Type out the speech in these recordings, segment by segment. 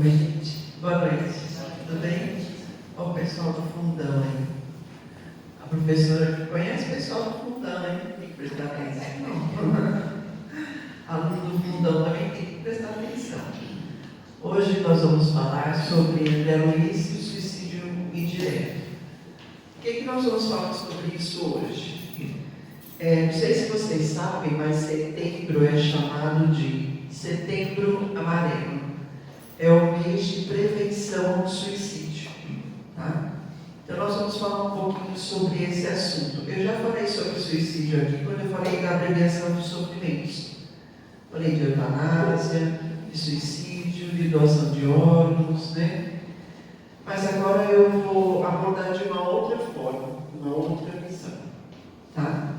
Oi, gente. Boa noite. Tudo bem? Olha o pessoal do fundão aí. A professora que conhece o pessoal do fundão, hein? Tem que prestar atenção. Aluno do fundão também tem que prestar atenção. Hoje nós vamos falar sobre André Luiz e o suicídio indireto. O que nós vamos falar sobre isso hoje? Não sei se vocês sabem, mas setembro é chamado de Setembro Amarelo. É o mês de prevenção ao suicídio. Tá? Então nós vamos falar um pouquinho sobre esse assunto. Eu já falei sobre suicídio aqui quando eu falei da abreviação de sofrimentos. Falei de eutanásia, de suicídio, de doação de órgãos, né? Mas agora eu vou abordar de uma outra forma, uma outra visão. Tá?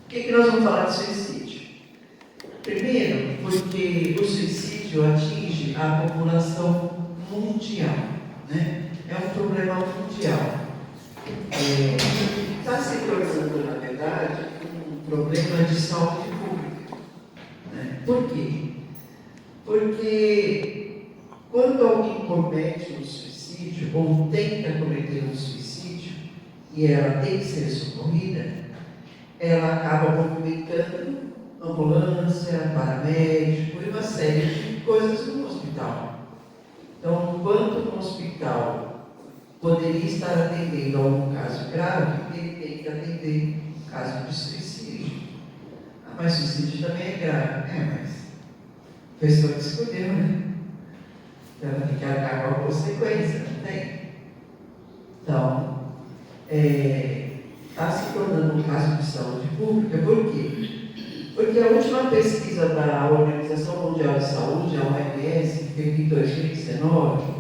Por que nós vamos falar de suicídio? Primeiro, porque o suicídio atinge a população mundial, né? É um problema mundial. Está se tornando, na verdade, um problema de saúde pública. Né? Por quê? Porque quando alguém comete um suicídio, ou tenta cometer um suicídio, e ela tem que ser socorrida, ela acaba movimentando ambulância, paramédico e uma série de coisas no hospital. Então, enquanto no hospital poderia estar atendendo a algum caso grave, ele tem que atender um caso de suicídio. Ah, mas suicídio também é grave. Mas a pessoa que escolheu, né? Ela tem que arcar com a consequência, não tem? Então, está se tornando um caso de saúde pública. Por quê? Porque a última pesquisa da Organização Mundial de Saúde, a OMS, feita em 2019,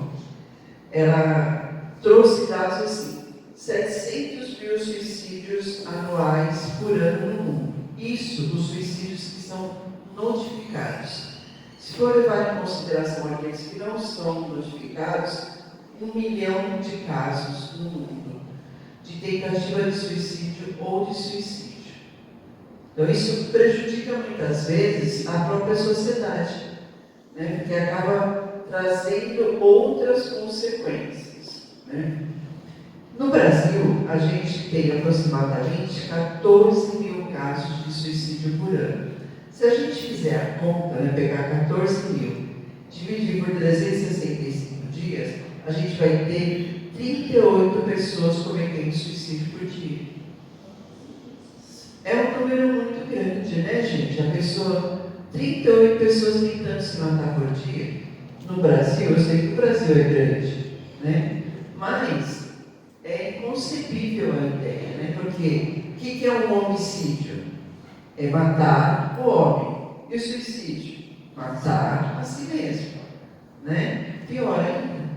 ela trouxe dados assim: 700 mil suicídios anuais por ano no mundo. Isso os suicídios que são notificados. Se for levar em consideração aqueles que não são notificados, 1 milhão de casos no mundo de tentativa de suicídio ou de suicídio. Então isso prejudica muitas vezes a própria sociedade, né? Porque acaba trazendo outras consequências, né? No Brasil, a gente tem aproximadamente 14 mil casos de suicídio por ano. Se a gente fizer a conta, né, pegar 14 mil, dividir por 365 dias, a gente vai ter 38 pessoas cometendo suicídio por dia. É um número muito grande, né, gente? A pessoa, 38 pessoas tentando se matar por dia. No Brasil, eu sei que o Brasil é grande, né? Mas é inconcebível a ideia, né? Porque o que é um homicídio? É matar o homem. E o suicídio? Matar a si mesmo, né? Pior ainda,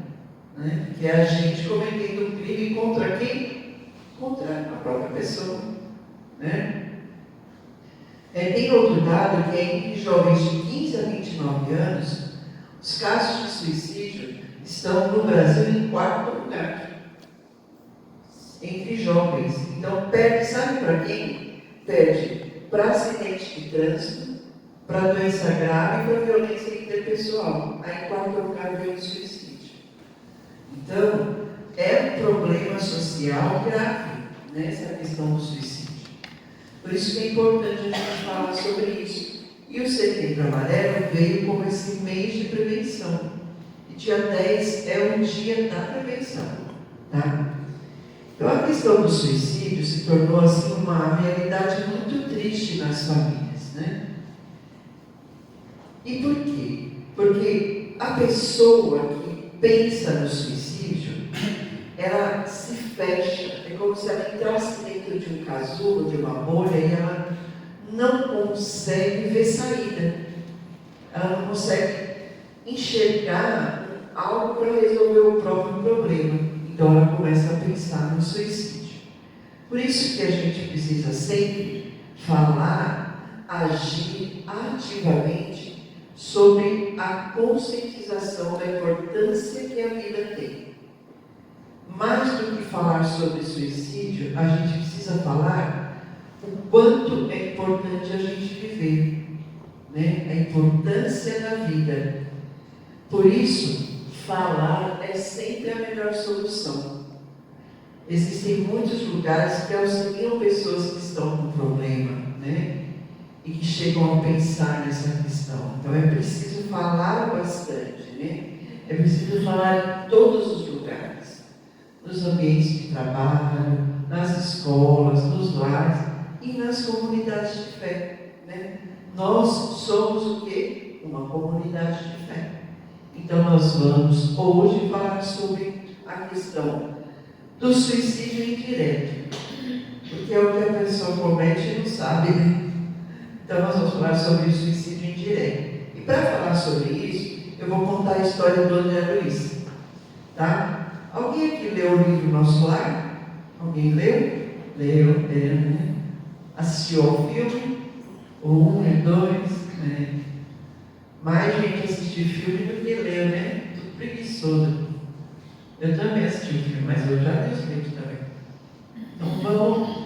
né? Que é a gente cometendo um crime contra quem? Contra a própria pessoa, né? Tem outro dado que é entre jovens de 15 a 29 anos, os casos de suicídio estão no Brasil em 4º lugar. Entre jovens. Então perde, sabe para quem? Perde para acidente de trânsito, para doença grave e para violência interpessoal. Aí em 4º lugar vem o suicídio. Então, é um problema social grave, né, essa questão do suicídio. Por isso que é importante a gente falar sobre isso. E o Setembro Amarelo veio como esse mês de prevenção. E dia 10 é o dia da prevenção. Tá? Então a questão do suicídio se tornou assim uma realidade muito triste nas famílias, né? E por quê? Porque a pessoa que pensa no suicídio, ela se fecha, é como se ela entrasse dentro de um casulo, de uma bolha, e ela não consegue ver saída. Ela não consegue enxergar algo para resolver o próprio problema. Então ela começa a pensar no suicídio. Por isso que a gente precisa sempre falar, agir ativamente sobre a conscientização da importância que a vida tem. Mais do que falar sobre suicídio, a gente precisa falar o quanto é importante a gente viver, né? A importância da vida. Por isso, falar é sempre a melhor solução. Existem muitos lugares que auxiliam pessoas que estão com problema, né? E que chegam a pensar nessa questão. Então é preciso falar bastante, né? É preciso falar em todos os lugares. Nos ambientes de trabalho, nas escolas, nos lares e nas comunidades de fé, né? Nós somos o quê? Uma comunidade de fé. Então nós vamos hoje falar sobre a questão do suicídio indireto, porque é o que a pessoa comete e não sabe, né? Então nós vamos falar sobre o suicídio indireto. E para falar sobre isso, eu vou contar a história do André Luiz, tá? Alguém aqui leu o livro Nosso Lar? Alguém leu? Leu, né? Assistiu ao filme? O 1 e 2, né? Mais gente assistiu filme do que leu, né? Tudo preguiçoso. Eu também assisti o filme, mas eu já li os livros também. Então vamos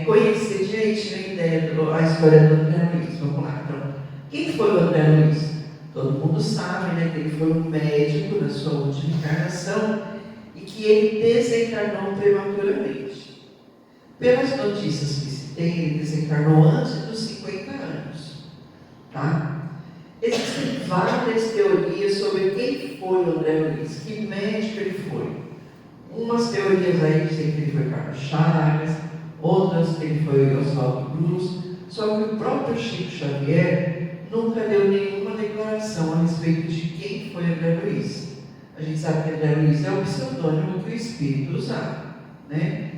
conhecer direitinho a ideia, a história do André Luiz. Vamos lá. Então, quem foi o André Luiz? Todo mundo sabe, né, que ele foi um médico na sua última encarnação e que ele desencarnou prematuramente. Pelas notícias que se tem, ele desencarnou antes dos 50 anos. Tá? Existem várias teorias sobre quem foi o André Luiz, que médico ele foi. Umas teorias aí dizem que ele foi Carlos Chagas, outras que ele foi Oswaldo Cruz, só que o próprio Chico Xavier nunca deu nenhuma declaração a respeito de quem foi André Luiz. A gente sabe que André Luiz é o pseudônimo que o Espírito usava, né?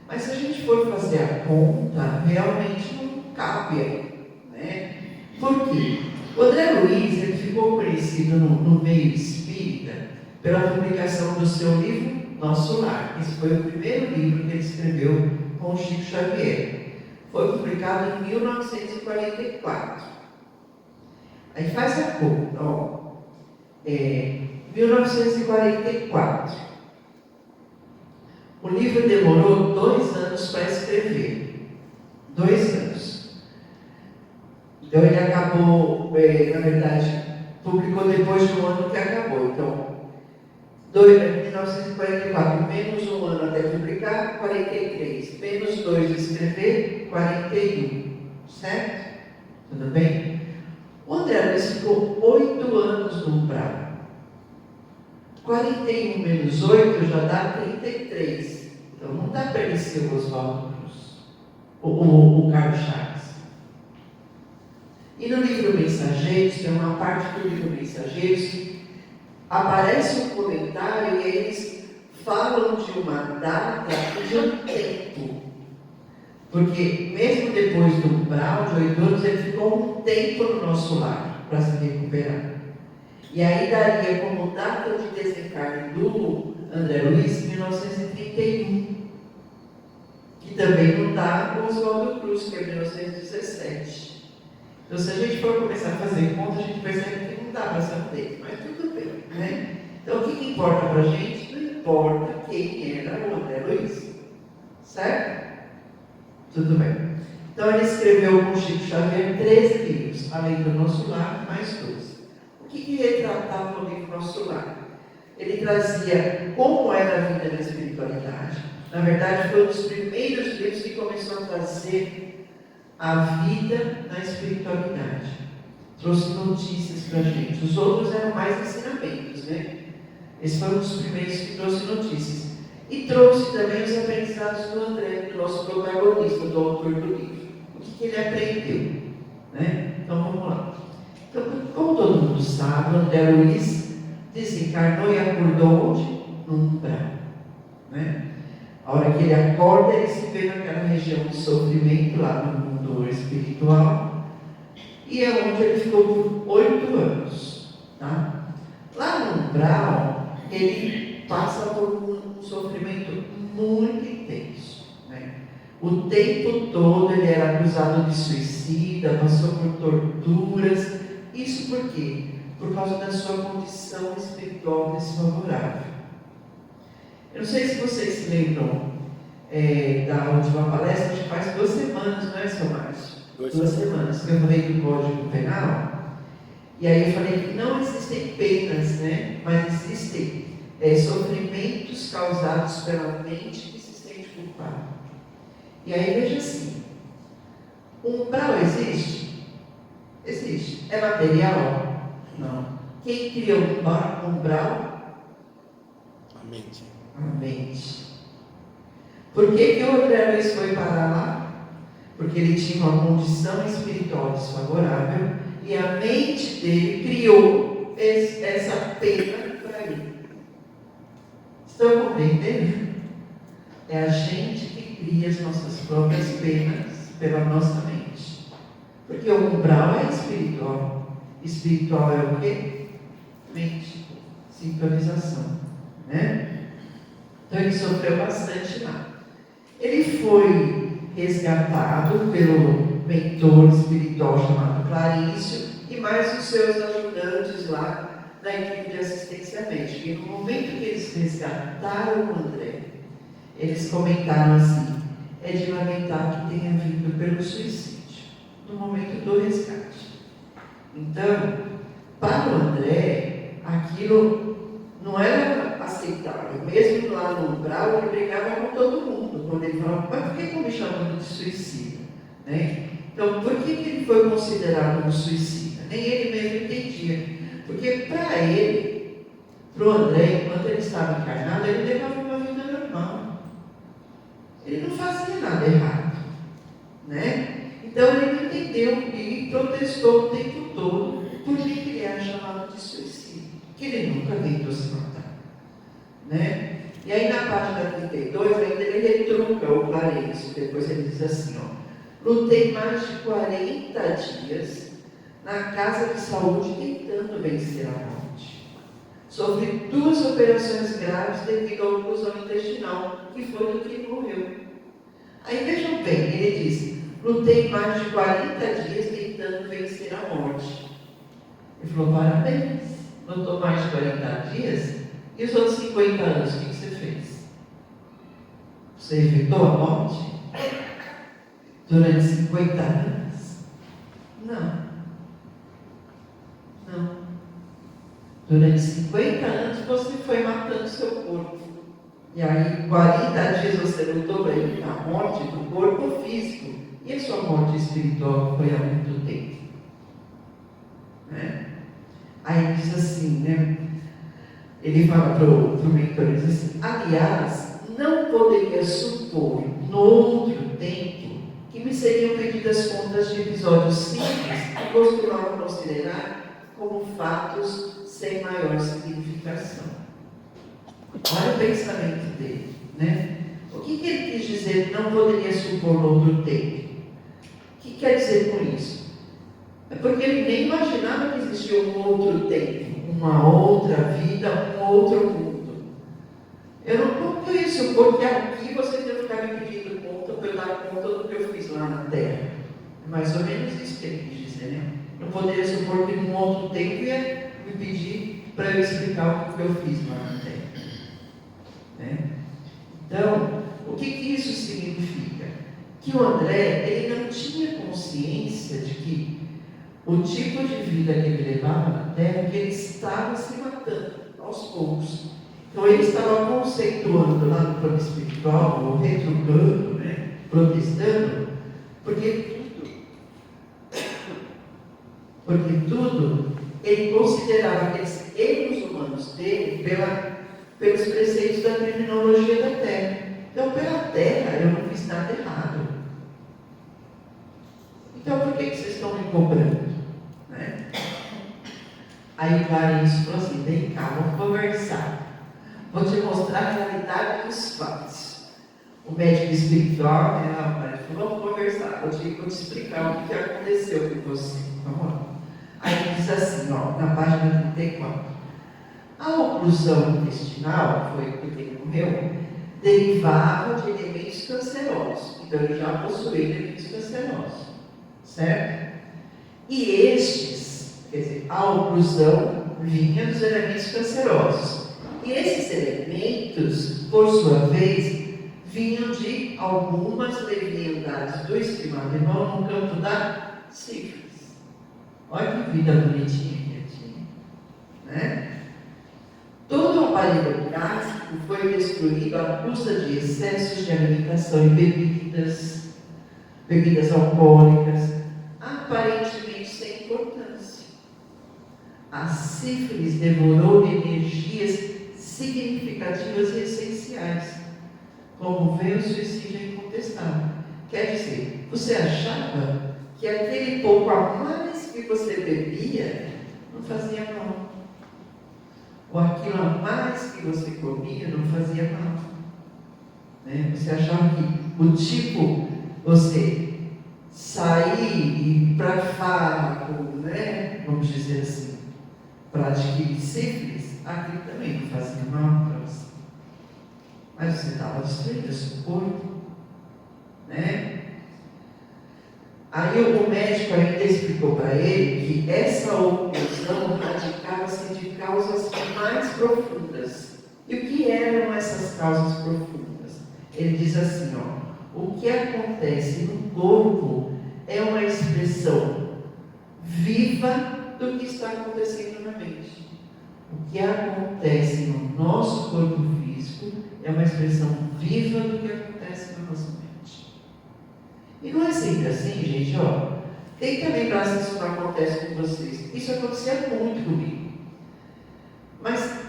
Mas se a gente for fazer a conta, realmente não cabe aí, né? Por quê? O André Luiz ele ficou conhecido no meio espírita pela publicação do seu livro Nosso Lar. Esse foi o primeiro livro que ele escreveu com o Chico Xavier. Foi publicado em 1944. Aí faz a conta, ó. 1944. O livro demorou 2 anos para escrever. 2 anos. Então ele acabou, na verdade, publicou depois de um ano que acabou. Então, 1944, menos um ano até publicar, 43. Menos 2 de escrever, 41. Certo? Tudo bem? O André Luiz ficou 8 anos no umbral. 41 menos 8 já dá 33. Então não dá para ele ser o Oswaldo Cruz, o Carlos Chagas. E no livro Mensageiros, tem uma parte do livro Mensageiros que aparece um comentário e eles falam de uma data e de um tempo. Porque mesmo depois do umbral de 8 anos, ele ficou um tempo no nosso lar para se recuperar. E aí daria como data de desencarne do André Luiz 1931. Que também não dá com Oswaldo Cruz, que é 1917. Então, se a gente for começar a fazer conta, a gente percebe que não dá para saber, mas tudo bem, né? Então, o que importa para a gente? Não importa quem era o André Luiz, certo? Tudo bem. Então, ele escreveu com o Chico Xavier 13 livros, além do Nosso Lar, mais 2. O que retratava o livro Nosso Lar? Ele trazia como era a vida na espiritualidade. Na verdade, foi um dos primeiros livros que começou a trazer a vida na espiritualidade. Trouxe notícias para a gente. Os outros eram mais ensinamentos, né? Esse foi um dos primeiros que trouxe notícias. E trouxe também os aprendizados do André, do nosso protagonista, do autor do livro. O que ele aprendeu, né? Então vamos lá. Então, como todo mundo sabe, o André Luiz desencarnou e acordou onde? No umbral, né? A hora que ele acorda, ele se vê naquela região de sofrimento lá no mundo espiritual, e é onde ele ficou por 8 anos. Tá? Lá no umbral, ele passa por um sofrimento muito intenso. Né? O tempo todo ele era acusado de suicida, passou por torturas. Isso por quê? Por causa da sua condição espiritual desfavorável. Eu não sei se vocês se lembram da última palestra, acho que faz 2 semanas, não é, seu Márcio? 2 semanas que eu falei do Código Penal. E aí eu falei que não existem penas, né? Mas existem sofrimentos causados pela mente que se sente culpado. E aí veja assim, o umbral existe? Existe. É material? Não. Quem criou o umbral? A mente. A mente. Por que o André Luiz foi parar lá? Porque ele tinha uma condição espiritual desfavorável e a mente dele criou essa pena para ele. Estão compreendendo? É a gente que cria as nossas próprias penas pela nossa mente. Porque o umbral é espiritual. Espiritual é o quê? Mente. Sintonização. Né? Então ele sofreu bastante lá. Ele foi resgatado pelo mentor espiritual chamado Clarício e mais os seus ajudantes lá da equipe de assistência médica. E no momento que eles resgataram o André, eles comentaram assim: é de lamentar que tenha vindo pelo suicídio, no momento do resgate. Então, para o André, aquilo não era aceitável. Mesmo lá no umbral, ele brigava com todo mundo. Quando ele falava, mas por que estão me chamando de suicida? Né? Então, por que ele foi considerado um suicida? Nem ele mesmo entendia. Porque para ele, para o André, enquanto ele estava encarnado, ele levava uma vida normal. Ele não fazia nada errado. Né? Então ele não entendeu e protestou o tempo todo por que ele era chamado de suicídio. Que ele nunca tentou se matar. Né? E aí na página 32 ainda ele retruca o Clarencio. Depois ele diz assim, ó: lutei mais de 40 dias na casa de saúde tentando vencer a morte. Sofri 2 operações graves devido à oclusão intestinal, que foi do que morreu. Aí vejam bem, ele diz: lutei mais de 40 dias tentando vencer a morte. Ele falou: parabéns, lutou mais de 40 dias, e os outros 50 anos, o que você fez? Você evitou a morte? Durante 50 anos? Não. Não. Durante 50 anos você foi matando seu corpo. E aí, 40 dias você lutou para evitar a morte do corpo físico. E a sua morte espiritual foi há muito tempo. Né? Aí diz assim, né? Ele fala para o mentor, ele diz assim: aliás, não poderia supor, no outro tempo, que me seriam pedidas contas de episódios simples que costumava considerar como fatos sem maior significação. Olha o pensamento dele, né? O que ele quis dizer, não poderia supor no outro tempo? O que quer dizer com isso? É porque ele nem imaginava que existia um outro tempo, uma outra vida, um outro mundo. Eu não poderia supor que aqui você deve ficar me pedindo conta para eu dar conta do que eu fiz lá na Terra. É mais ou menos isso que ele quis dizer, né? Não poderia supor que num outro tempo ia me pedir para eu explicar o que eu fiz lá na Terra. Né? Então, o que isso significa? Que o André, ele não tinha consciência de que o tipo de vida que ele levava na Terra, que ele estava se matando aos poucos. Então ele estava conceituando lá no plano espiritual, ou retrucando, né? Protestando, porque tudo ele considerava aqueles erros humanos dele pelos preceitos da terminologia da Terra. Então, pela Terra, eu não fiz nada errado. Então, por que vocês estão me cobrando? Né? Aí o Clarencio falou assim: vem cá, vamos conversar. Vou te mostrar a realidade dos fatos. O médico espiritual, né, rapaz, falou: vamos conversar, vou te explicar o que aconteceu com você. Vamos lá. Aí ele diz assim, ó, na página 34. A oclusão intestinal, foi porque ele morreu, derivava de elementos cancerosos. Então ele já possuía elementos cancerosos. Certo? E estes, quer dizer, a oclusão vinha dos elementos cancerosos. E esses elementos, por sua vez, vinham de algumas leviandades do estimado irmão no campo da sífilis. Olha que vida bonitinha que ele tinha, né? Todo o aparelho gástrico foi destruído à custa de excessos de alimentação e bebidas alcoólicas, aparentemente sem importância. A sífilis devorou energias significativas e essenciais, como veio o suicídio incontestável. Quer dizer, você achava que aquele pouco a mais que você bebia não fazia mal, ou aquilo a mais que você comia não fazia mal, né? Você achava que o tipo, você sair e ir para fármaco, né? Vamos dizer assim, para adquirir sífilis, aquilo também não fazia mal para você. Mas você estava destruindo o seu corpo, né? Aí o médico ainda explicou para ele que essa oclusão radicava-se de causas mais profundas. E o que eram essas causas profundas? Ele diz assim, ó, o que acontece no corpo é uma expressão viva do que está acontecendo na mente. O que acontece no nosso corpo físico é uma expressão viva do que acontece na nossa mente. E não é sempre assim, gente, ó. Tem que lembrar se isso não acontece com vocês. Isso acontecia muito comigo. Mas,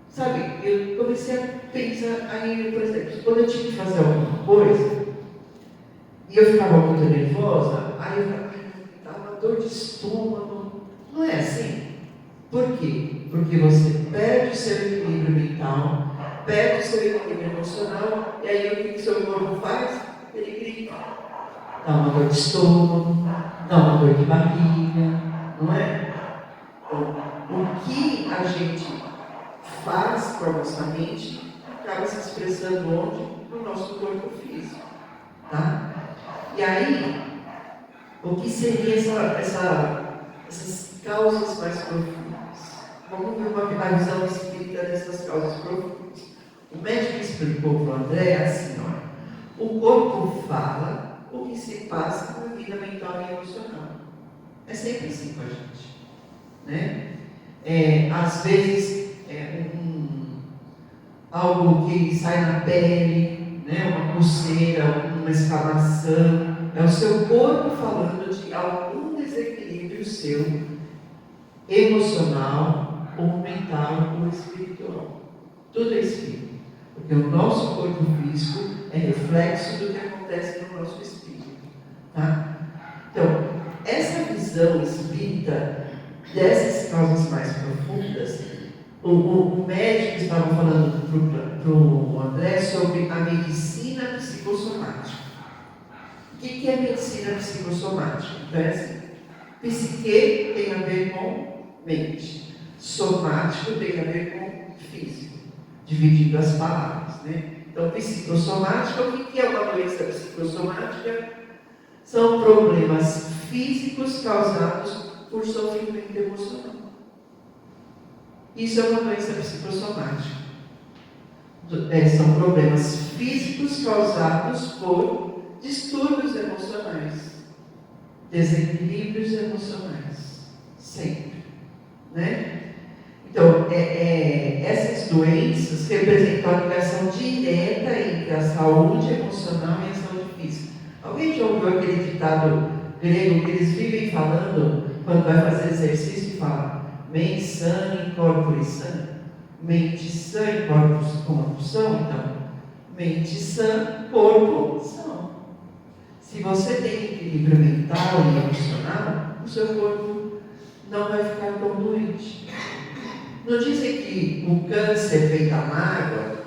sabe, eu comecei a pensar, aí, por exemplo, quando eu tinha que fazer alguma coisa, e eu ficava muito nervosa, aí eu estava uma dor de estômago. Não é assim? Por quê? Porque você perde o seu equilíbrio mental, perde o seu equilíbrio emocional, e aí o que o seu corpo faz? Ele grita. Dá uma dor de estômago, dá uma dor de barriga, não é? O que a gente faz com a nossa mente acaba se expressando onde? No nosso corpo físico, tá? E aí, o que seria essas causas mais profundas? Vamos ver uma visão espírita dessas causas profundas. O médico explicou para o André assim, ó, o corpo fala o que se passa na vida mental e emocional. É sempre assim com a gente, né? Às vezes algo que sai na pele, né? Uma coceira, uma escamação, é o seu corpo falando de algum desequilíbrio seu, emocional, ou mental, ou espiritual. Tudo é espírito, porque o nosso corpo físico é reflexo do que acontece no nosso espírito. Tá? Então, essa visão espírita dessas causas mais profundas, o médico estava falando para o André sobre a medicina psicossomática. O que é medicina psicossomática? Então, é assim, psique tem a ver com mente, somático tem a ver com físico, dividindo as palavras, né? Então, psicossomática, o que é uma doença psicossomática? São problemas físicos causados por sofrimento emocional. Isso é uma doença psicossomática. São problemas físicos causados por distúrbios emocionais, desequilíbrios emocionais, sempre, né? Então, essas doenças representam a ligação direta entre a saúde emocional e a saúde física. Alguém já ouviu aquele ditado grego que eles vivem falando quando vai fazer exercício e fala mens sana in corpore sano? Mente sã e corpo são? Então, mente sã, corpo são. Se você tem equilíbrio mental e emocional, o seu corpo não vai ficar tão doente. Não dizem que o câncer vem da mágoa,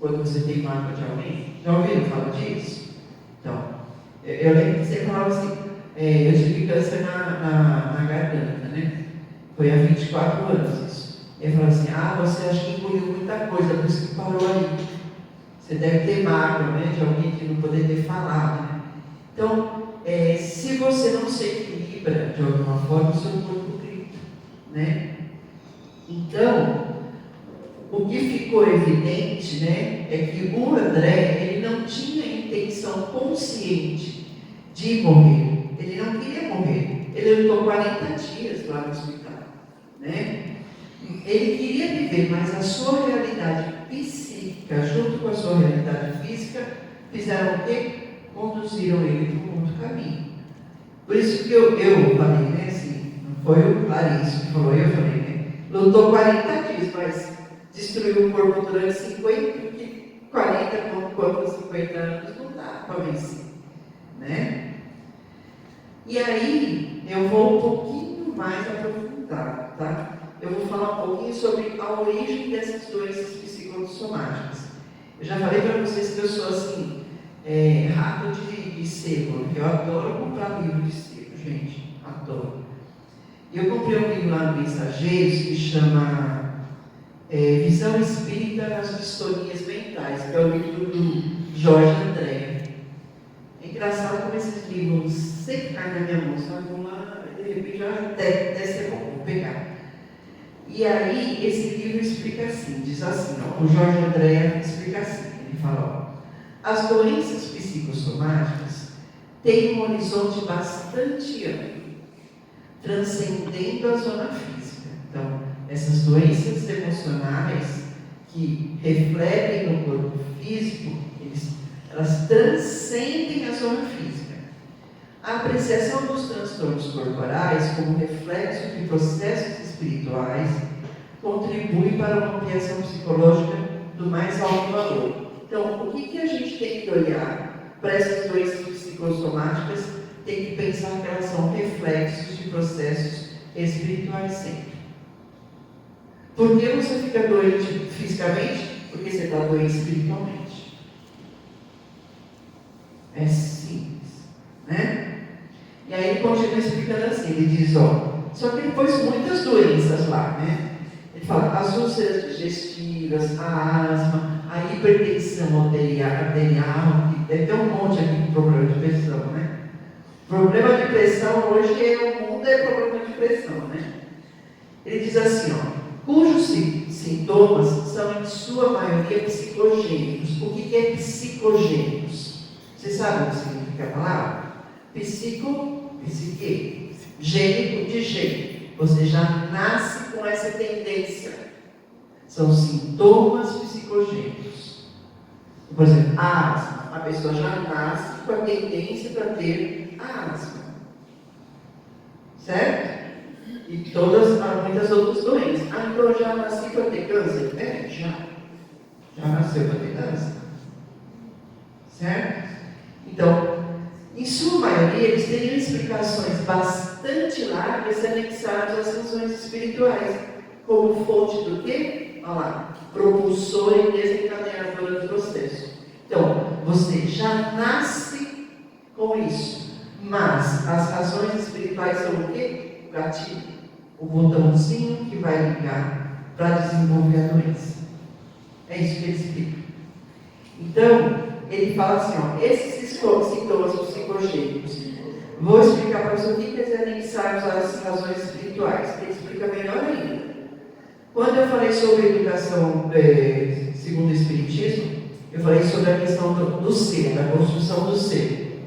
quando você tem mágoa de alguém? Já ouviram falar disso? Então, eu lembro que você falava assim, eu tive câncer na garganta, né? Foi há 24 anos isso. Ele falou assim, você acha que engoliu muita coisa, por isso que parou aí. Você deve ter mágoa, né? De alguém que não poder ter falado, né? Então, se você não se equilibra de alguma forma, o seu corpo grita, né? Então, o que ficou evidente, né, é que o André, ele não tinha intenção consciente de morrer. Ele não queria morrer. ele lutou 40 dias lá no hospital, né? Ele queria viver, mas a sua realidade psíquica, junto com a sua realidade física, fizeram o quê? Conduziram ele para um outro caminho. Por isso que eu falei, né? Assim, não foi o Clarice que falou, eu falei, né? Lutou 40 dias, mas destruiu o corpo durante 50, porque 40 contra 50 anos não dá para vencer, né? E aí, eu vou um pouquinho mais aprofundado, tá? Eu vou falar um pouquinho sobre a origem dessas doenças psicossomáticas. Eu já falei para vocês que eu sou assim, rato de sebo, eu adoro comprar livro de sebo, gente, adoro. Eu comprei um livro lá no Mensageiros que chama Visão Espírita nas Distonias Mentais, que é o livro do Jorge André. É engraçado como esses livros sempre caem na minha mão, sabe? Vão lá, de repente, deve ser bom, vou pegar. E aí, esse livro explica assim, diz assim, ó, o Jorge André explica assim, ele fala, ó, as doenças psicossomáticas têm um horizonte bastante amplo, transcendendo a zona física. Então, essas doenças emocionais que refletem no corpo físico, elas transcendem a zona física. A apreciação dos transtornos corporais como reflexo de processos espirituais contribui para uma ampliação psicológica do mais alto valor. Então, o que a gente tem que olhar para essas doenças psicossomáticas? Tem que pensar que elas são reflexos de processos espirituais sempre. Por que você fica doente fisicamente? Porque você está doente espiritualmente. É simples, né? E aí ele continua explicando assim, ele diz, ó, só que ele pôs muitas doenças lá, né? Ele fala, as úlceras digestivas, a asma, a hipertensão arterial, que deve ter um monte aqui de problema de pressão, né? Problema de pressão hoje o mundo é problema de pressão, né? Ele diz assim, ó, cujos sintomas são em sua maioria psicogênicos. O que é psicogênicos? Vocês sabem o que significa a palavra? Psique, gênico de gênio. Você já nasce com essa tendência. São sintomas psicogênicos. Por exemplo, a asma. A pessoa já nasce com a tendência para ter a asma. Certo? E muitas outras doenças. Ah, então eu já nasci para ter câncer? Já nasceu para ter câncer. Certo? Então, em sua maioria, eles teriam explicações bastante largas anexadas às razões espirituais, como fonte do quê? Olha lá, propulsora e desencadeadora do processo. Então, você já nasce com isso, mas as razões espirituais são o quê? O gatilho, o botãozinho que vai ligar para desenvolver a doença. É isso que ele explica. Então, ele fala assim, ó, esses sintomas psicogênicos, vou explicar para você o que eles anexados às razões espirituais. Ele explica melhor ainda. Quando eu falei sobre educação segundo o Espiritismo, eu falei sobre a questão do ser, da construção do ser.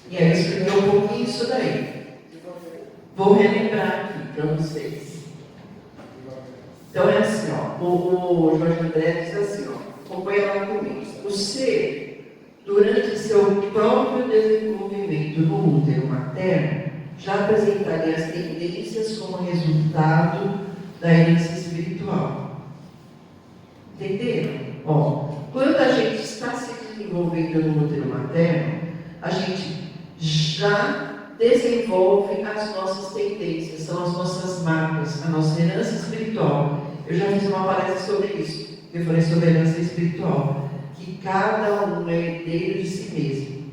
E aí eu expliquei um pouquinho isso daí. Vou relembrar aqui para vocês. Então é assim, ó, o Jorge André diz assim, ó, acompanha lá comigo. O ser, durante seu próprio desenvolvimento no útero materno, já apresentaria as tendências como resultado da herança espiritual. Entenderam? Ó, quando a gente está se desenvolvendo no útero materno, a gente já desenvolve as nossas tendências, são as nossas marcas, a nossa herança espiritual. Eu já fiz uma palestra sobre isso, eu falei sobre a herança espiritual, que cada um é herdeiro de si mesmo.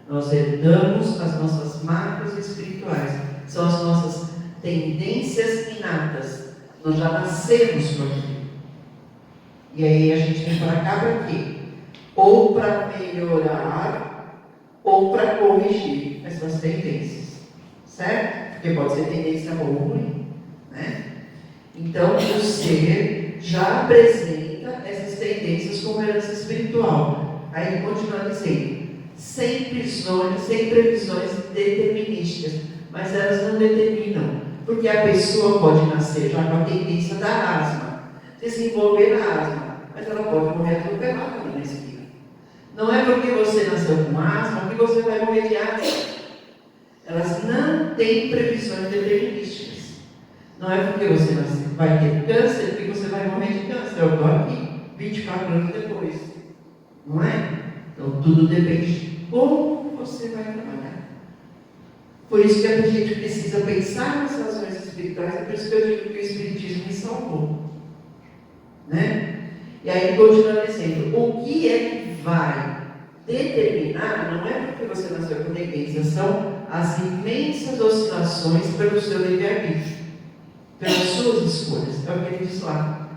Nós herdamos as nossas marcas espirituais, são as nossas tendências inatas. Nós já nascemos com aquilo. E aí a gente vem para cá para quê? Ou para melhorar, ou para corrigir essas tendências. Certo? Porque pode ser tendência boa ou ruim, né? Então, o ser já apresenta essas tendências como herança espiritual. Aí ele continua dizendo, sem previsões determinísticas. mas elas não determinam, porque a pessoa pode nascer já com a tendência da asma, desenvolver a asma, mas ela pode morrer atropelada na esquina. Não é porque você nasceu com asma que você vai morrer de asma. Elas não têm previsões determinísticas. Não é porque você vai ter câncer que você vai morrer de câncer. Eu estou aqui, 24 anos depois. Não é? Então tudo depende de como você vai trabalhar. Por isso que a gente precisa pensar nas razões espirituais, é por isso que eu digo que o Espiritismo me salvou. Né? E aí continua dizendo, o que é que vai determinar, não é porque você nasceu com tendência, são as imensas oscilações pelo seu livre-arbítrio, pelas suas escolhas, é o que ele diz lá,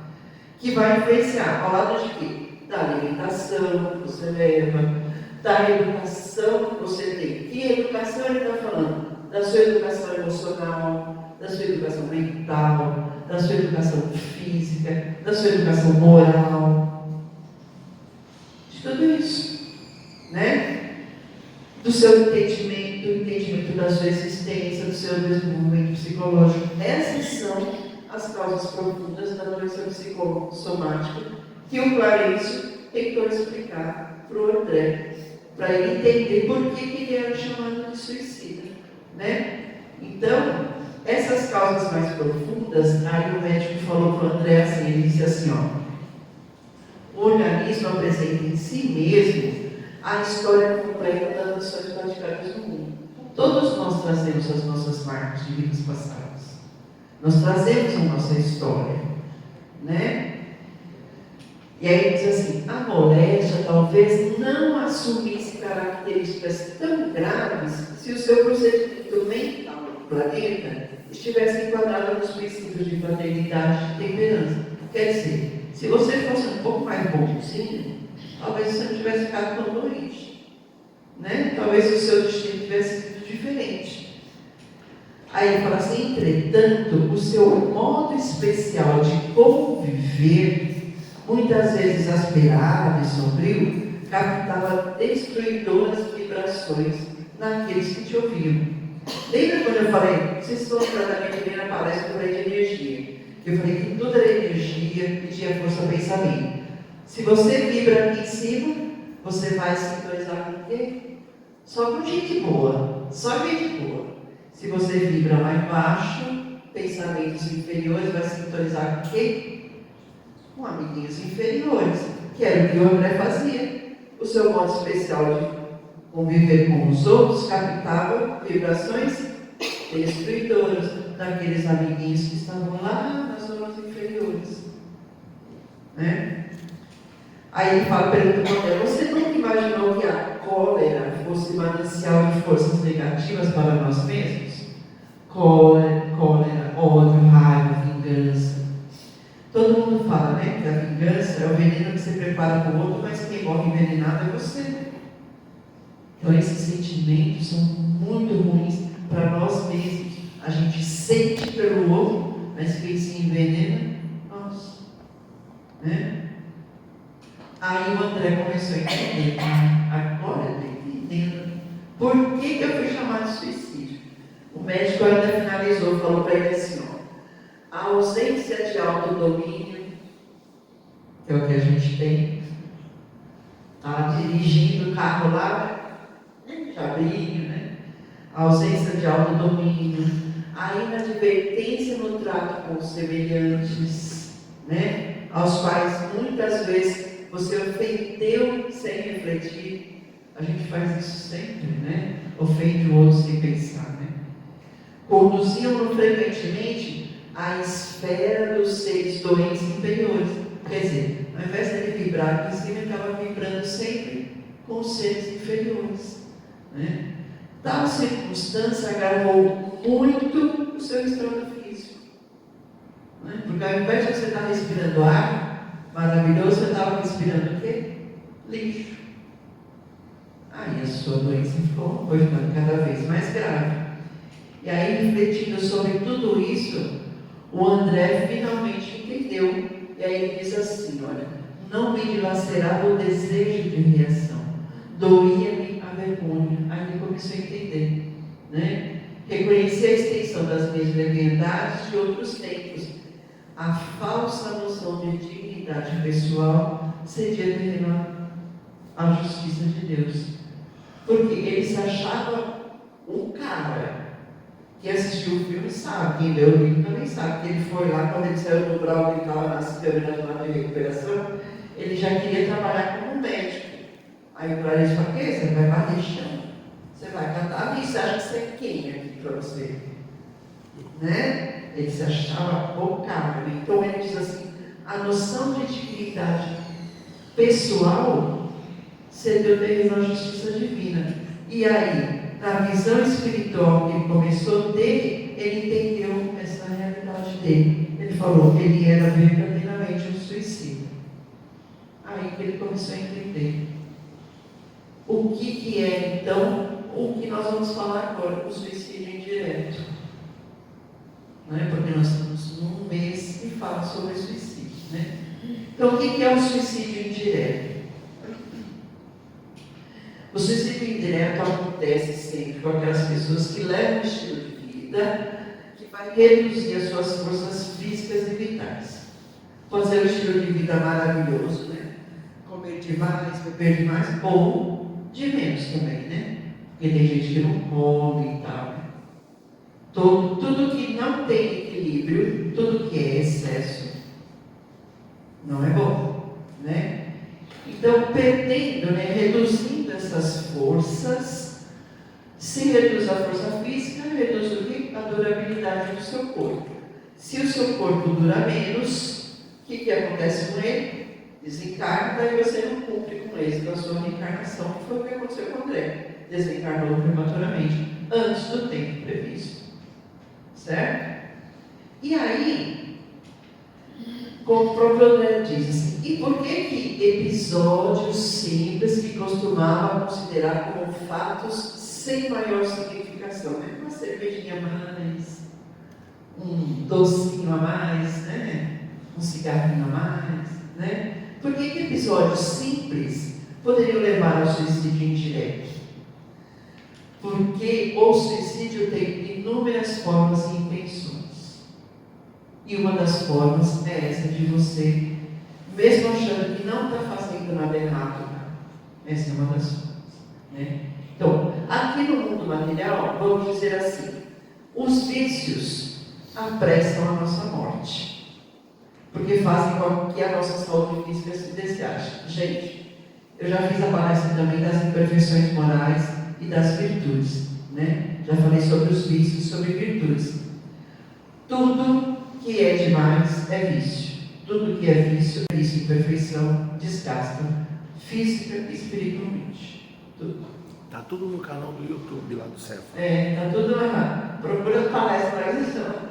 que vai influenciar ao lado de quê? Da alimentação que você leva, da educação que você tem. Que educação ele está falando? Da sua educação emocional, da sua educação mental, da sua educação física, da sua educação moral, de tudo isso, né? Do seu entendimento, do entendimento da sua existência, do seu desenvolvimento psicológico. Essas são as causas profundas da doença psicossomática que o Clarencio tentou explicar para o André, para ele entender por que ele era chamado de suicida, né? Então, essas causas mais profundas, aí o médico falou para o André assim, ele disse assim, ó, o organismo apresenta em si mesmo a história completa das ações praticadas no mundo. Todos nós trazemos as nossas marcas de vidas passadas. Nós trazemos a nossa história, né? E aí ele diz assim, a moléstia talvez não assumisse características tão graves se o seu procedimento mental do planeta estivesse enquadrado nos princípios de fraternidade e temperança. Quer dizer, se você fosse um pouco mais bonzinho, talvez você não tivesse ficado tão doente, né? Talvez o seu destino tivesse sido diferente. Aí ele fala assim, entretanto, o seu modo especial de conviver, muitas vezes aspirado e sombrio, captava destruidoras vibrações naqueles que te ouviam. Lembra quando eu falei, vocês estão tratando de na palestra, eu falei de energia. Eu falei que tudo era energia e tinha força pensamento. Se você vibra aqui em cima, você vai sintonizar com o quê? Só com gente boa, só gente boa. Se você vibra lá embaixo, pensamentos inferiores, vai sintonizar com o quê? Com amiguinhos inferiores, que era o que o André fazia. O seu modo especial de conviver com os outros captava vibrações destruidoras daqueles amiguinhos que estavam lá nas zonas inferiores, né? Aí ele fala, pergunta para ela, você nunca imaginou que a cólera fosse manancial de forças negativas para nós mesmos? Cólera, ódio, raiva, vingança. Todo mundo fala, né, que a vingança é o veneno que você prepara para o outro, mas quem morre envenenado é você. Então esses sentimentos são muito ruins para nós mesmos. A gente sente pelo outro, mas quem se envenena, nós, né? Aí o André começou a entender, agora eu estou entendendo por que eu fui chamado de suicídio. O médico ainda finalizou, falou para ele assim, ó, a ausência de autodomínio, que é o que a gente tem, tá dirigindo o carro lá, chabrinho, né? A ausência de autodomínio, a inadvertência no trato com os semelhantes, né? Aos quais muitas vezes você ofendeu sem refletir. A gente faz isso sempre, né? Ofende o outro sem pensar, né? Conduziam-no frequentemente à esfera dos seres doentes inferiores. Quer dizer, ao invés de ele vibrar aqui em cima, ele estava vibrando sempre com os seres inferiores, né? Tal circunstância agravou muito o seu estado físico, né? Porque ao invés de você estar respirando ar maravilhoso, você estava respirando o quê? Lixo. Aí a sua doença foi ficando cada vez mais grave. E aí, refletindo sobre tudo isso, o André finalmente entendeu. E aí ele diz assim, olha, não me dilacerava o desejo de reação, doía-me a vergonha. Aí ele começou a entender, né? Reconhecer conheci a extensão das minhas leviandades de outros tempos. A falsa noção de dignidade pessoal cedia terreno à justiça de Deus. Porque ele se achava um cara que assistiu o filme sabe, quem leu o livro também sabe, que ele foi lá, quando ele saiu do Brau, ele estava nas câmeras lá de recuperação, ele já queria trabalhar como médico. Aí o Clarice falou: "Que? Você vai bater chão? Você vai catar isso? Você acha que você é quem aqui para você?" Né? Ele se achava o cara. Então ele diz assim: a noção de dignidade pessoal cedeu terreno à justiça divina. E aí, na visão espiritual que ele começou dele, ele entendeu essa realidade dele. Ele falou que ele era verdadeiramente um suicida. Aí que ele começou a entender o que é, então, o que nós vamos falar agora, o suicídio indireto. Não é? Porque nós estamos num mês que fala sobre suicídio. Né? Então, o que é o suicídio indireto? O suicídio indireto acontece sempre com aquelas pessoas que levam um estilo de vida que vai reduzir as suas forças físicas e vitais. Pode ser um estilo de vida maravilhoso, né? Comer demais, beber demais, ou de menos também, né? Porque tem gente que não come e tal. Né? Tudo que não tem equilíbrio, tudo que é excesso, não é bom, né? Então, perdendo, né, reduzindo essas forças, se reduz a força física, reduz o quê? A durabilidade do seu corpo. Se o seu corpo dura menos, o que acontece com ele? Desencarna e você não cumpre com o êxito da sua reencarnação, que foi o que aconteceu com o André. Desencarnou prematuramente, antes do tempo previsto. Certo? E aí, como o próprio André diz assim, e por que episódios simples que costumava considerar como fatos sem maior significação? Né? Uma cervejinha a mais, um docinho a mais, né? Um cigarrinho a mais. Né? Por que episódios simples poderiam levar ao suicídio indireto? Porque o suicídio tem inúmeras formas e intenções. E uma das formas é essa de você, mesmo achando que não está fazendo nada errado, essa é uma das formas. Né? Então, aqui no mundo material, vamos dizer assim, os vícios apressam a nossa morte, porque fazem com que a nossa saúde física se desgaste. Gente, eu já fiz a palestra também das imperfeições morais e das virtudes. Né? Já falei sobre os vícios e sobre virtudes. Tudo que é demais é vício. Tudo que é vício, imperfeição, desgasta física e espiritualmente. Tudo. Tá tudo no canal do YouTube lá do Cefa. Tá tudo lá. Procura palestras lá.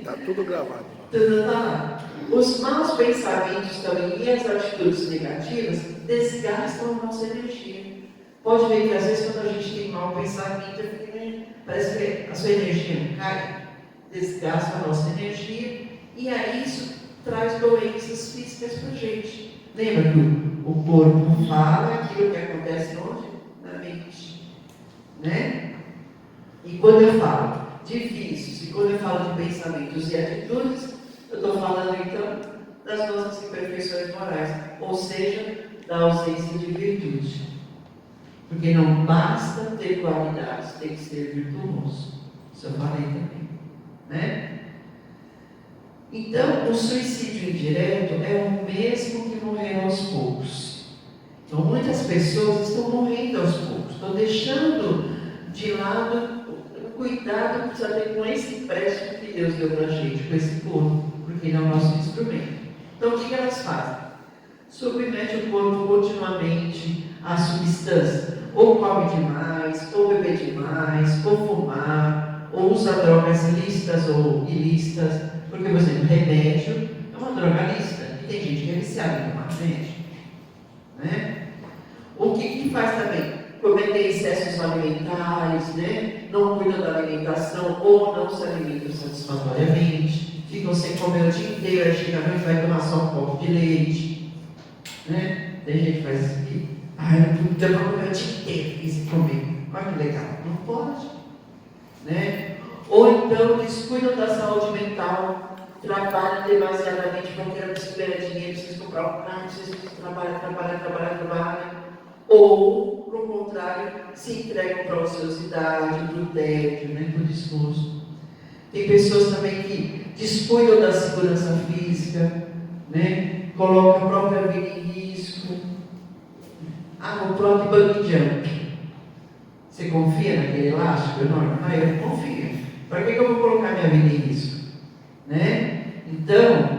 Tá tudo gravado. Tudo tá lá. Os maus pensamentos também e as atitudes negativas desgastam a nossa energia. Pode ver que às vezes quando a gente tem mau pensamento, parece que a sua energia cai. Desgasta a nossa energia e aí isso traz doenças físicas para a gente. Lembra que o corpo fala aquilo que acontece onde? Na mente. Né? E quando eu falo de vícios e quando eu falo de pensamentos e atitudes, eu estou falando então das nossas imperfeições morais, ou seja, da ausência de virtude. Porque não basta ter qualidades, tem que ser virtuoso. Isso eu falei também. Né? Então, o suicídio indireto é o mesmo que morrer aos poucos. Então, muitas pessoas estão morrendo aos poucos, estão deixando de lado o cuidado que precisa ter com esse empréstimo que Deus deu para a gente, com esse corpo, porque ele é o nosso instrumento. Então, o que elas fazem? Submete o corpo continuamente à substância, ou come demais, ou bebe demais, ou fumar, ou usa drogas lícitas ou ilícitas, porque, por exemplo, remédio é uma droga lícita, e tem gente que é viciada em tomar remédio. Né? O que faz também? Cometer excessos alimentares, né? Não cuida da alimentação, ou não se alimentam satisfatoriamente, ficam sem comer o dia inteiro, aí chega a noite vai tomar só um copo de leite. Né? Tem gente que faz isso aqui, não dá para comer o dia inteiro e se comer. Olha que legal, não pode. Né? Ou então descuidam da saúde mental, trabalham demasiadamente porque querem ganhar dinheiro, precisam comprar um carro, precisam trabalhar. Ou, pelo contrário, se entregam para a ociosidade, para o tédio, né, para o desgosto. Tem pessoas também que descuidam da segurança física, né, colocam a própria vida em risco. O próprio bungee jump. Você confia naquele elástico enorme? Eu não confio. Para que eu vou colocar minha vida em risco? Né? Então,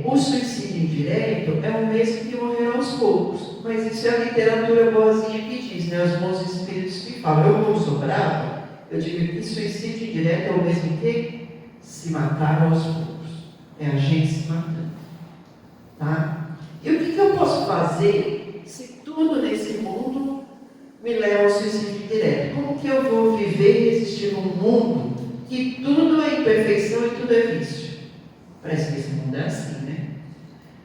o suicídio indireto é o mesmo que morrer aos poucos. Mas isso é a literatura boazinha que diz, né? Os bons espíritos que falam. Eu, como sou bravo, eu digo que suicídio indireto é o mesmo que se matar aos poucos. É a gente se matando. Tá? E o que eu posso fazer se tudo nesse mundo me leva ao suicídio direto? Como que eu vou viver e existir num mundo que tudo é imperfeição e tudo é vício? Parece que esse mundo é assim, né?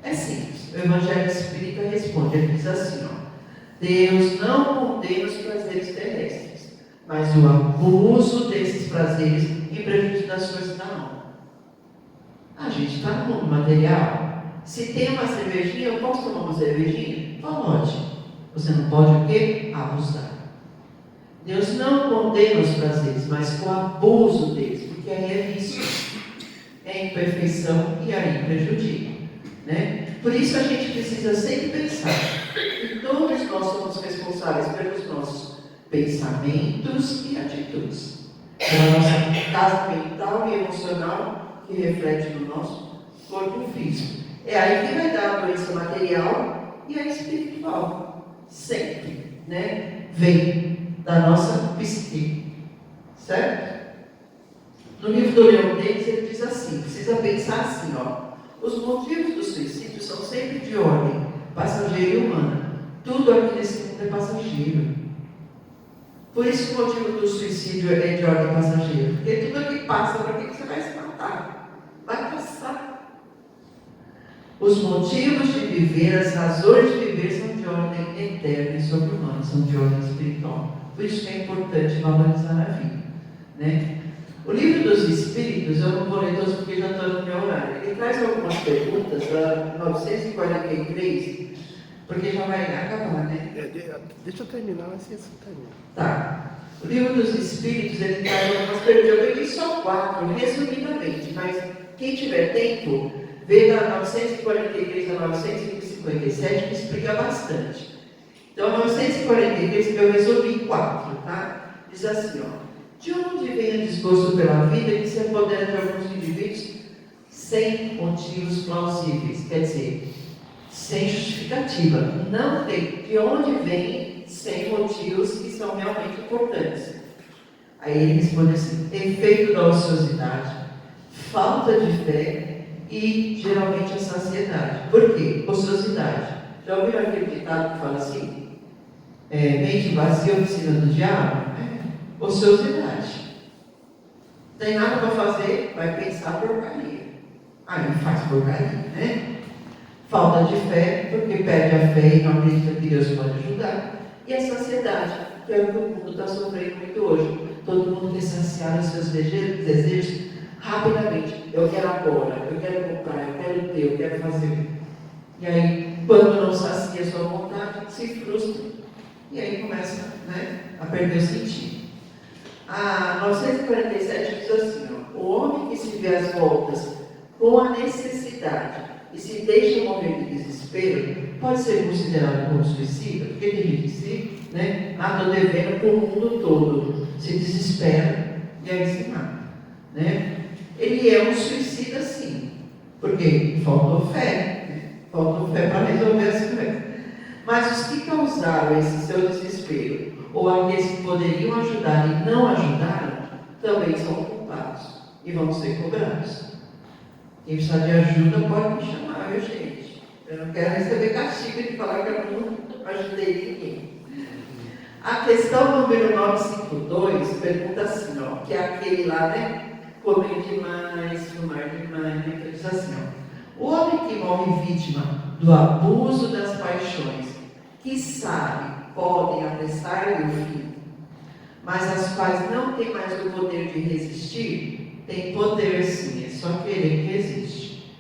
É simples. O Evangelho Espírita responde, ele diz assim, Deus não condena os prazeres terrestres, mas o abuso desses prazeres em prejuízo das coisas da alma. A gente está no mundo material. Se tem uma cervejinha, eu posso tomar uma cervejinha? Pode. Você não pode o quê? Abusar. Deus não condena os prazeres, mas o abuso deles, porque aí é vício, é imperfeição e aí prejudica. Né? Por isso a gente precisa sempre pensar que todos nós somos responsáveis pelos nossos pensamentos e atitudes, pela nossa casa mental e emocional que reflete no nosso corpo físico. É aí que vai dar a doença material e a espiritual. Sempre, né? Vem da nossa psique. Certo? No livro do Leon Denis, ele diz assim, precisa pensar assim, os motivos do suicídio são sempre de ordem passageira e humana. Tudo aqui nesse mundo é passageiro. Por isso que o motivo do suicídio é de ordem passageira. Porque tudo aqui passa, para que você vai se matar? Vai passar. Os motivos de viver, as razões de viver são de ordem eterna e sobre-humana, são de ordem espiritual. Por isso que é importante valorizar a vida. Né? O livro dos Espíritos, eu não vou ler todos porque já estou no meu horário. Ele traz algumas perguntas da 943, porque já vai acabar, né? Deixa eu terminar, assim você termina. Tá. O livro dos Espíritos, ele traz algumas perguntas. Eu peguei só 4, resumidamente, mas quem tiver tempo, vê da 943 a 957, que explica bastante. Então, a 943 eu resumi em 4, tá? Diz assim, de onde vem o desgosto pela vida que se apodera de alguns indivíduos sem motivos plausíveis? Quer dizer, sem justificativa. Não tem. De onde vem sem motivos que são realmente importantes? Aí ele responde assim, efeito da ociosidade, falta de fé e geralmente a saciedade. Por quê? Ociosidade. Já ouviram aquele ditado que fala assim? Mente vazia, oficina do diabo? Ociosidade. Tem nada para fazer, vai pensar porcaria. Aí faz porcaria, né? Falta de fé, porque perde a fé e não acredita que Deus pode ajudar. E a saciedade, que é o que o mundo está sofrendo muito hoje. Todo mundo quer saciar os seus desejos rapidamente. Eu quero agora, eu quero comprar, eu quero ter, eu quero fazer. E aí, quando não sacia a sua vontade, se frustra. E aí começa, né, a perder o sentido. A 947 diz assim, o homem que se vê às voltas com a necessidade e se deixa morrer de desespero, pode ser considerado como suicida, porque tem gente que se, estou devendo para o mundo todo, se desespera e aí se mata. Né? Ele é um suicida sim, porque faltou fé para resolver as coisas. Mas os que causaram esse seu desespero, ou aqueles que poderiam ajudar e não ajudaram, também são culpados e vão ser cobrados. Quem precisa de ajuda pode me chamar, viu, gente? Eu não quero receber castigo de falar que eu não ajudei ninguém. A questão número 952 pergunta assim, que é aquele lá, comer demais, fumar demais, que diz assim, o homem que morre vítima do abuso das paixões, que sabe, podem apressar-lhe o fim, mas as quais não têm mais o poder de resistir, têm poder sim, é só querer que existe.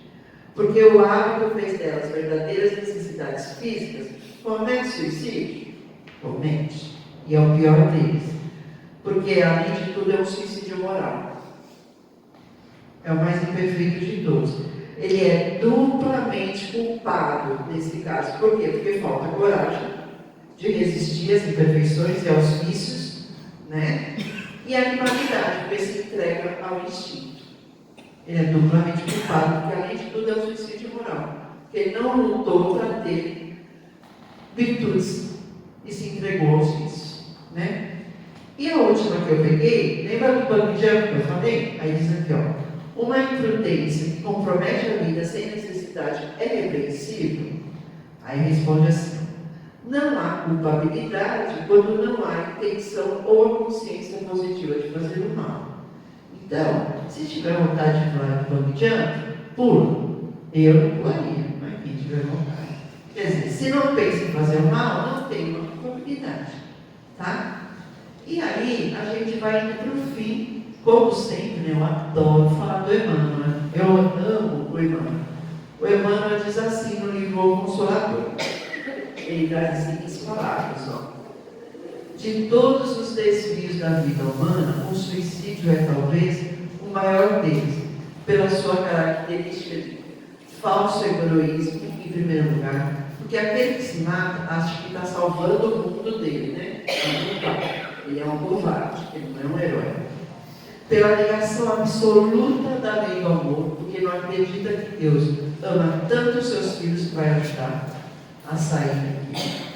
Porque o hábito fez delas verdadeiras necessidades físicas. Comete suicídio? Comete. E é o pior deles. Porque, além de tudo, é um suicídio moral. É o mais imperfeito de todos. Ele é duplamente culpado nesse caso. Por quê? Porque falta coragem de resistir às imperfeições e aos vícios, né? E a animalidade, porque se entrega ao instinto. Ele é duplamente culpado, porque, além de tudo, é um suicídio moral. Porque ele não lutou para ter virtudes e se entregou aos vícios, né? E a última que eu peguei, lembra do banco de jump que eu falei? Aí diz aqui, ó, uma imprudência que compromete a vida sem necessidade é repreensível? Aí responde assim, não há culpabilidade quando não há intenção ou a consciência positiva de fazer o mal. Então, se tiver vontade de pular de banco de jump, pula. Eu não pularia, mas quem tiver vontade. Quer dizer, se não pensa em fazer o mal, não tem uma culpabilidade, tá? E aí, a gente vai indo para o fim, como sempre, né? Eu adoro falar do Emmanuel, eu amo o Emmanuel. O Emmanuel diz assim no livro O Consolador, ele dá as seguintes palavras, ó. De todos os desvios da vida humana, o suicídio é talvez o maior deles, pela sua característica de falso egoísmo, em primeiro lugar, porque aquele que se mata acha que está salvando o mundo dele, né? Ele é um covarde, ele não é um herói. Pela negação absoluta da lei do amor, porque não acredita que Deus ama tanto os seus filhos que vai ajudar a sair daqui.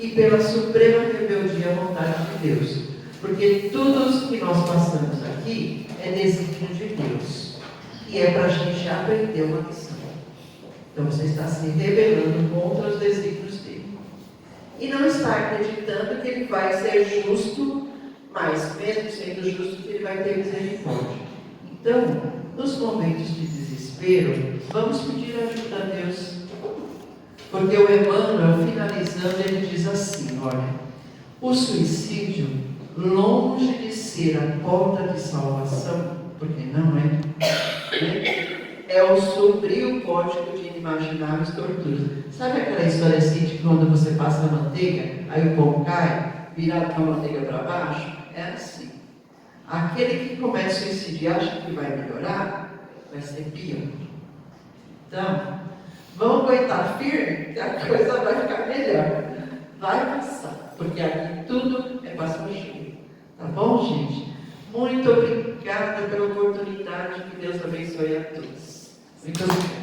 E pela suprema rebeldia à vontade de Deus, porque tudo o que nós passamos aqui é desígnio de Deus, e é para a gente aprender uma lição. Então você está se rebelando contra os desígnios dele. E não está acreditando que ele vai ser justo, mas mesmo sendo justo, que ele vai ter misericórdia. Então, nos momentos de desespero, vamos pedir ajuda a Deus. Porque o Emmanuel, finalizando, ele diz assim, olha, o suicídio, longe de ser a porta de salvação, porque não é, né? É o sombrio código de inimagináveis torturas. Sabe aquela história assim de quando você passa a manteiga, aí o pão cai, virado com a manteiga para baixo? É assim. Aquele que começa a suicídio e acha que vai melhorar, vai ser pior. Então, vamos aguentar firme, que a coisa vai ficar melhor. Vai passar, porque aqui tudo é passageiro. Tá bom, gente? Muito obrigada pela oportunidade. Que Deus abençoe a todos. Muito obrigada.